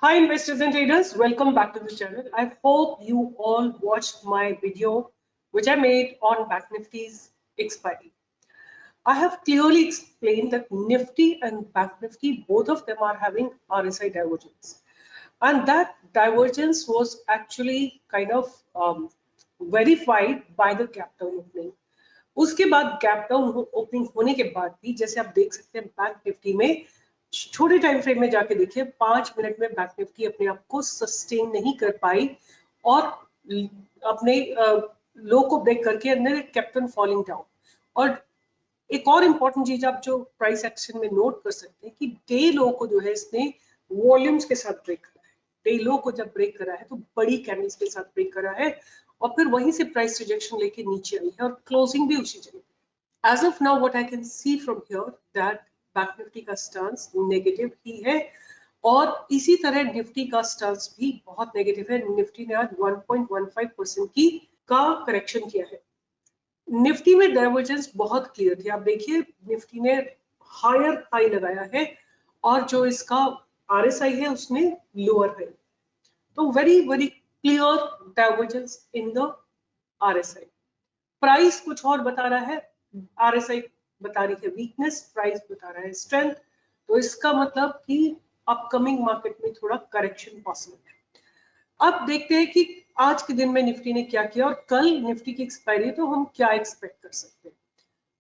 Hi investors and traders, welcome back to the channel. I hope you all watched my video which I made on Bank Nifty's expiry. I have clearly explained that Nifty and Bank Nifty, both of them are having RSI divergence. And that divergence was actually kind of verified by the gap down opening. उसके बाद gap down opening होने के बाद भी जैसे आप देख सकते हैं बैंक निफ्टी में छोटे टाइम फ्रेम में जाके देखिए 5 मिनट में बैंक निफ्टी अपने आप को सस्टेन नहीं कर पाई और अपने लो को ब्रेक करके अंदर केप्ट ऑन फॉलिंग डाउन। और एक और इम्पोर्टेंट चीज आप जो प्राइस एक्शन में नोट कर सकते हैं कि डे लो को जो है इसने वॉल्यूम्स के साथ ब्रेक करा है। डे लो को जब ब्रेक करा है तो बड़ी कैंडल्स के साथ ब्रेक करा है और फिर वहीं से प्राइस रिजेक्शन लेके नीचे आई है और क्लोजिंग भी उसी जगह। As of now, what I can see from here that bank Nifty का स्टांस नेगेटिव ही है और इसी तरह निफ्टी का स्टांस भी बहुत नेगेटिव है। निफ्टी ने आज 1.15% की का करेक्शन किया है। निफ्टी में डाइवर्जेंस बहुत क्लियर थी। आप देखिए निफ्टी ने हायर हाई लगाया है और जो इसका आरएसआई है उसने लोअर हाई, तो very very clear divergence in the RSI. Price कुछ और बता रहा है, आरएसआई बता रही है वीकनेस, प्राइस बता रहा है स्ट्रेंथ। तो इसका मतलब कि अपकमिंग मार्केट में थोड़ा करेक्शन पॉसिबल है। अब देखते हैं कि आज के दिन में निफ्टी ने क्या किया और कल निफ्टी की एक्सपायरी तो हम क्या एक्सपेक्ट कर सकते हैं।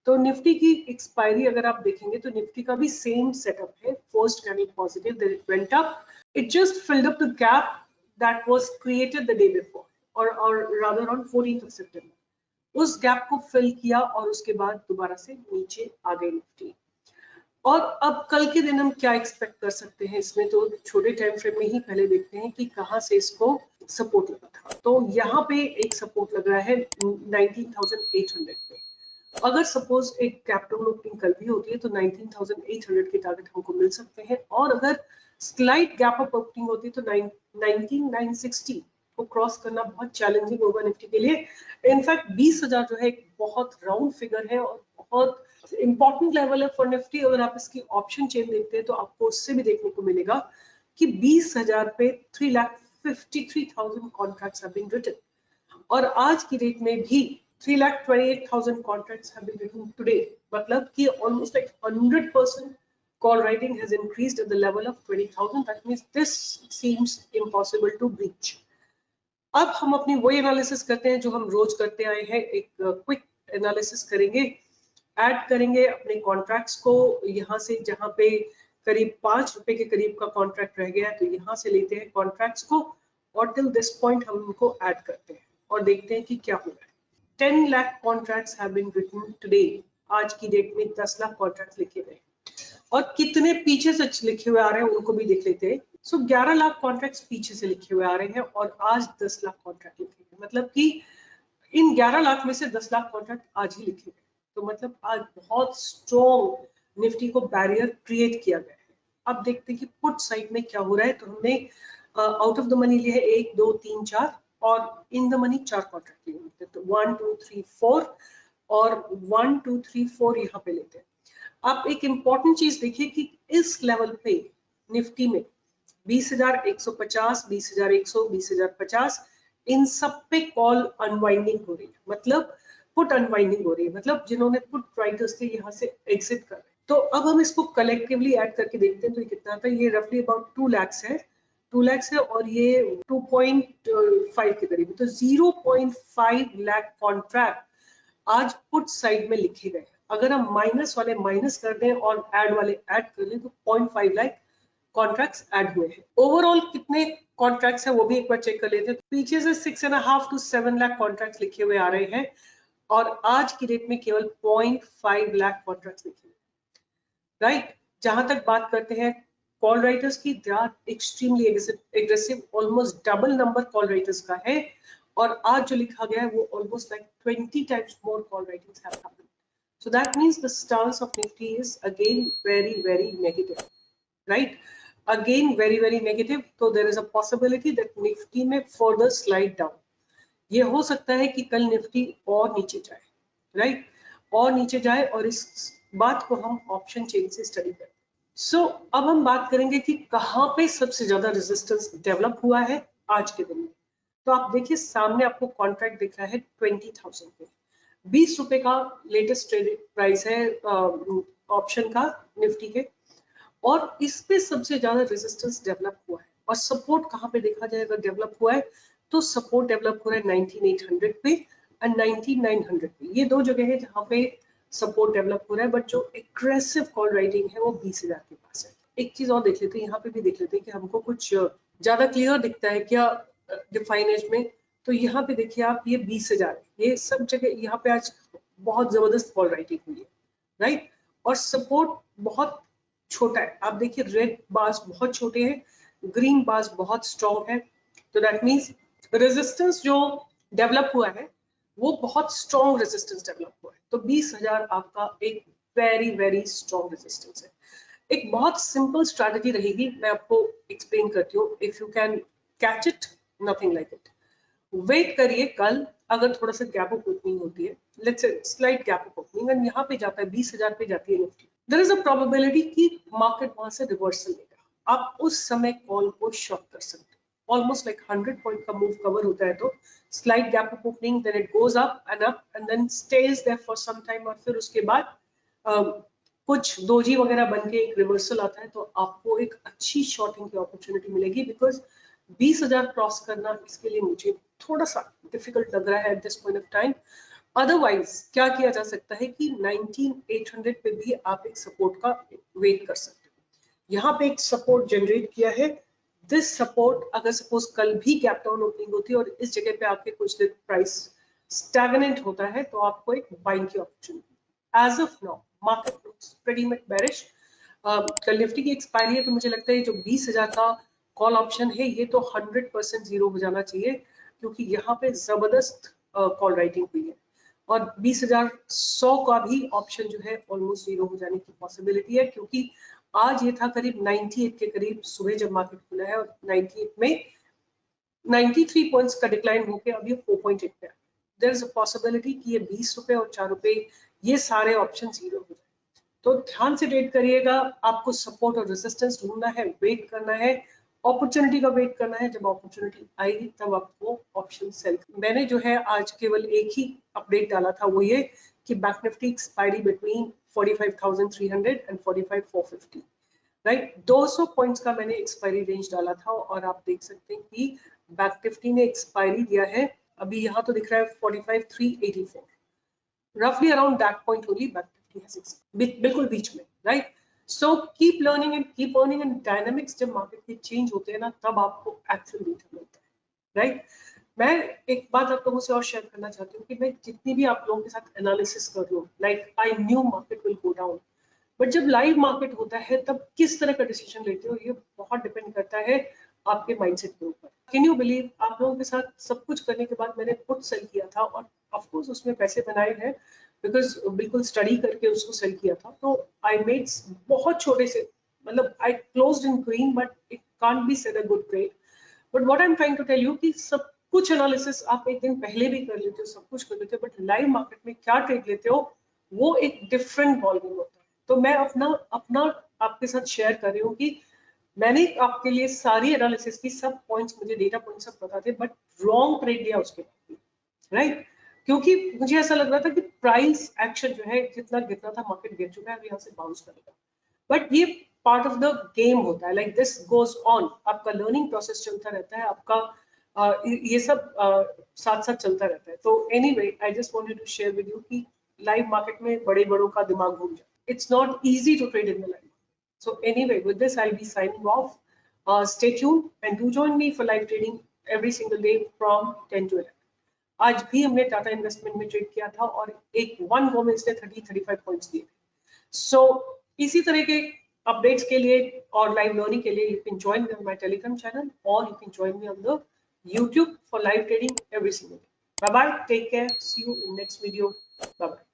तो निफ्टी की एक्सपायरी अगर आप देखेंगे तो निफ्टी का भी सेम सेटअप है। First candle positive, then it went up, it just filled up the gap that was created the day before और rather on 14th of September। उस गैप को फिल किया और उसके बाद दोबारा से नीचे आ गई निफ्टी। और अब कल के दिन हम क्या एक्सपेक्ट कर सकते हैं इसमें, तो छोटे टाइम फ्रेम में ही पहले देखते हैं कि कहां से इसको सपोर्ट लगा था। तो यहाँ पे एक सपोर्ट लग रहा है 19,800 पे। अगर सपोज एक गैप डाउन ओपनिंग कल भी होती है तो 19,800 के टारगेट हमको मिल सकते हैं और अगर स्लाइट गैप अप ओपनिंग होती है तो 19,960 को क्रॉस करना बहुत चैलेंजिंग होगा निफ्टी के लिए। इनफैक्ट 20,000 जो है एक बहुत राउंड फिगर है और बहुत इंपॉर्टेंट लेवल है फॉर निफ्टी। अगर आप इसकी ऑप्शन चेन देखते हैं तो आपको उससे भी देखने को मिलेगा कि 20,000 पे 3,53,000 कॉन्ट्रैक्ट्स हैव बीन रिटन और आज की डेट में भी 3,28,000 contracts have been written today। मतलब कि almost like 100% call writing has increased at the level of 20,000। That means this seems impossible to breach। अब हम अपनी वही एनालिसिस करते हैं जो हम रोज करते आए हैं। एक क्विक एनालिसिस करेंगे, ऐड करेंगे अपने कॉन्ट्रैक्ट्स को यहाँ से, जहाँ पे करीब 5 रुपए के करीब का कॉन्ट्रैक्ट रह गया है तो यहाँ से लेते हैं कॉन्ट्रैक्ट्स को और टिल दिस पॉइंट हम उनको ऐड करते हैं और देखते हैं कि क्या हो रहा है। 10 lakh contracts have been written today। आज की डेट में 10 लाख कॉन्ट्रैक्ट लिखे गए और कितने पीछे से लिखे हुए आ रहे हैं उनको भी देख लेते हैं। सो 11 लाख कॉन्ट्रैक्ट्स पीछे से लिखे हुए आ रहे हैं और आज 10 लाख कॉन्ट्रैक्ट लिखे गए। मतलब कि इन 11 लाख में से 10 लाख कॉन्ट्रैक्ट आज ही लिखे गए। तो मतलब आज बहुत स्ट्रॉन्ग निफ्टी को बैरियर क्रिएट किया गया है। अब देखते हैं कि पुट साइड में क्या हो रहा है। तो हमने आउट ऑफ द मनी लिए 1 2 3 4 और इन द मनी 4 कॉन्ट्रैक्ट लिए होते हैं। तो 1 2 3 4 और 1 2 3 4 यहाँ पे लेते हैं। आप एक इंपॉर्टेंट चीज देखिए कि इस लेवल पे निफ्टी में 20,150, 20,100, 20,050 इन सब पे कॉल अनवाइंडिंग हो रही है। मतलब पुट अनवाइंडिंग हो रही है, मतलब जिन्होंने पुट राइटर्स थे यहाँ से एग्जिट कर रहे हैं। तो अब हम इसको कलेक्टिवली ऐड करके देखते हैं तो ये कितना आता है। ये रफली अबाउट 2 lakhs है, 2 lakhs है और ये 2.5 के करीब। तो 0.5 लाख कॉन्ट्रैक्ट आज पुट साइड में लिखे गए। अगर हम माइनस वाले माइनस कर दें और ऐड वाले ऐड कर लें तो 0.5 लाख कॉन्ट्रैक्ट्स ऐड हुए हैं। ओवरऑल कितने कॉन्ट्रैक्ट्स हैं वो भी एक बार चेक कर लेते हैं। पीछे से 6.5 to 7 लाख कॉन्ट्रैक्ट्स लिखे हुए आ रहे हैं और आज की डेट में केवल 0.5 लाख कॉन्ट्रैक्ट्स लिखे हुए। राइट, जहां तक बात करते हैं कॉल राइटर्स की, they are extremely aggressive. Almost double number call writers का है और आज जो लिखा गया है वो almost like 20 times more call writings have happened। So that means the stance of Nifty is again very very negative, right? Again very very negative। So there is a possibility that Nifty में further slide down। ये हो सकता है कि कल Nifty और नीचे जाए, राइट, और नीचे जाए और इस बात को हम ऑप्शन चेन से स्टडी करें। सो अब हम बात करेंगे कि कहाँ पे सबसे ज्यादा रेजिस्टेंस डेवलप हुआ है आज के दिन में। तो आप देखिए सामने आपको कॉन्ट्रैक्ट दिख रहा है 20,000 पे, 20 रुपए का लेटेस्ट ट्रेडिंग प्राइस है ऑप्शन का निफ्टी के, और इस पे सबसे ज्यादा रेजिस्टेंस डेवलप हुआ है। और सपोर्ट कहाँ पे देखा जाए अगर डेवलप हुआ है, तो सपोर्ट डेवलप हो रहा है 19,800 पे एंड 19,900 पे। ये दो जगह है जहाँ पे सपोर्ट डेवलप हो रहा है, बट जो एग्रेसिव कॉल राइटिंग है वो 20,000 के पास है। एक चीज और देख लेते हैं, यहाँ पे भी देख लेते हैं कि हमको कुछ ज्यादा क्लियर दिखता है क्या डिफाइन एज में। तो यहाँ पे देखिए आप, ये 20,000, ये सब जगह यहाँ पे आज बहुत जबरदस्त कॉल राइटिंग हुई है, राइट। और सपोर्ट बहुत छोटा है, आप देखिए रेड बार्स बहुत छोटे हैं, ग्रीन बार्स बहुत स्ट्रॉन्ग है। तो दैट मीन्स रेजिस्टेंस जो डेवलप हुआ है वो बहुत स्ट्रॉन्ग रेजिस्टेंस डेवलप हुआ है। तो 20,000 आपका एक वेरी वेरी स्ट्रॉन्ग रेजिस्टेंस है। एक बहुत सिंपल स्ट्रैटेजी रहेगी, मैं आपको एक्सप्लेन करती हूँ। If you can catch it, nothing like it. Wait करिए, कल अगर थोड़ा सा गैप अप ओपनिंग होती है, let's say slight gap up opening, and यहाँ पे जाता है 20,000 पे जाती है Nifty, there is a probability कि मार्केट वहां से रिवर्सल लेगा। आप उस समय कॉल को शॉर्ट कर सकते हो। ऑलमोस्ट लाइक 100 पॉइंट का मूव कवर होता है, तो slight gap up opening, then it goes up and then stays there for some time, और फिर उसके बाद कुछ दोजी वगैरह बन के एक रिवर्सल आता है, तो आपको एक अच्छी शॉर्टिंग की अपॉर्चुनिटी मिलेगी। बिकॉज 20,000 क्रॉस करना इसके लिए मुझे थोड़ा सा डिफिकल्ट लग रहा है at this point of time. Otherwise क्या किया जा सकता है कि 19,800 पे भी आप एक सपोर्ट का वेट कर सकते हो। यहाँ पे एक सपोर्ट जनरेट किया है। दिस सपोर्ट अगर सपोज कल भी गैप डाउन ओपनिंग होती है और इस जगह पे आपके कुछ देर प्राइस स्टैग्नेंट होता है, तो आपको एक बाइंग की opportunity. As of now market looks pretty much bearish. कल निफ्टी की एक्सपायरी है, तो मुझे लगता है जो 20,000 का कॉल ऑप्शन है ये तो 100% जीरो हो जाना चाहिए, क्योंकि यहाँ पे जबरदस्त कॉल राइटिंग हुई है। और 20,100 का भी ऑप्शन जो है ऑलमोस्ट जीरो हो जाने की पॉसिबिलिटी है, क्योंकि आज ये था करीब 98 के करीब सुबह जब मार्केट खुला है, और 98 में 93 पॉइंट्स का डिक्लाइन होकर अभी 4.8 पे। देयर इज अ पॉसिबिलिटी कि ये 20 रुपए और 4 रुपए ये सारे ऑप्शन जीरो हो जाए। तो ध्यान से वेट करिएगा, आपको सपोर्ट और रेजिस्टेंस ढूंढना है, वेट करना है, अपॉर्चुनिटी का वेट करना है। जब अपॉर्चुनिटी आएगी तब आपको ऑप्शन सेल। मैंने जो है आज केवल एक ही अपडेट डाला था, वो ये कि bank Nifty expiry between 45,300 and 45,450, right. 200 points का मैंने एक्सपायरी रेंज डाला था, और आप देख सकते हैं कि बैंक निफ्टी ने एक्सपायरी दिया है अभी, यहाँ तो दिख रहा है 45,384, roughly around that point only back 50 has expired, बिल्कुल बीच में, right. So keep learning and keep earning, and dynamics जब मार्केट के चेंज होते हैं ना, तब आपको एक्चुअल डेटा मिलता है, राइट। मैं एक बात आप लोगों से और शेयर करना चाहती हूँ कि मैं जितनी भी आप लोगों के साथ एनालिसिस कर रही हूँ, like I knew market will go down, but जब लाइव मार्केट होता है तब किस तरह का डिसीजन लेते हो, ये बहुत डिपेंड करता है आपके माइंडसेट के ऊपर। कैन यू बिलीव, आप लोगों के साथ सब कुछ करने के बाद मैंने पुट सेल किया था, और ऑफ कोर्स उसमें पैसे बनाए हैं, बिकॉज बिल्कुल स्टडी करके उसको सेल किया था। तो आई मेड बहुत छोटे से, मतलब I closed in green, but it can't be said a good trade. But what I am trying to tell you कि सब कुछ एनालिसिस आप एक दिन पहले भी कर लेते हो, सब कुछ कर लेते हो, बट लाइव मार्केट में क्या ट्रेड लेते हो वो एक डिफरेंट बॉल गेम होता है। तो मैं अपना अपना आपके साथ शेयर कर रही हूँ कि मैंने आपके लिए सारी एनालिसिस की, सब पॉइंट्स मुझे डेटा पॉइंट्स सब पता थे, बट रॉन्ग ट्रेड लिया उसके बाद, राइट। क्योंकि मुझे ऐसा लग रहा था कि प्राइस एक्शन जो है जितना गिरना था मार्केट गिर चुका है, अब यहाँ से बाउंस करेगा। बट ये पार्ट ऑफ द गेम होता है, लाइक दिस गोज ऑन, आपका लर्निंग प्रोसेस चलता रहता है, आपका ये सब साथ साथ चलता रहता है। तो anyway I just wanted to share with you कि लाइव मार्केट में बड़े बड़ों का दिमाग घूम जाता है, it's not easy to trade in the live. So anyway, with this, I'll be signing off. Stay tuned and do join me for live trading every single day from 10 to 11. आज भी हमने टाटा इन्वेस्टमेंट में trade किया था, और एक one go में इसने 30-35 पॉइंट्स दिए। सो इसी तरह के अपडेट्स के लिए और लाइव लर्निंग के लिए you can join me on my Telegram channel, और you can join me on the YouTube for live trading every single day. Bye bye, take care, see you in next video. Bye bye.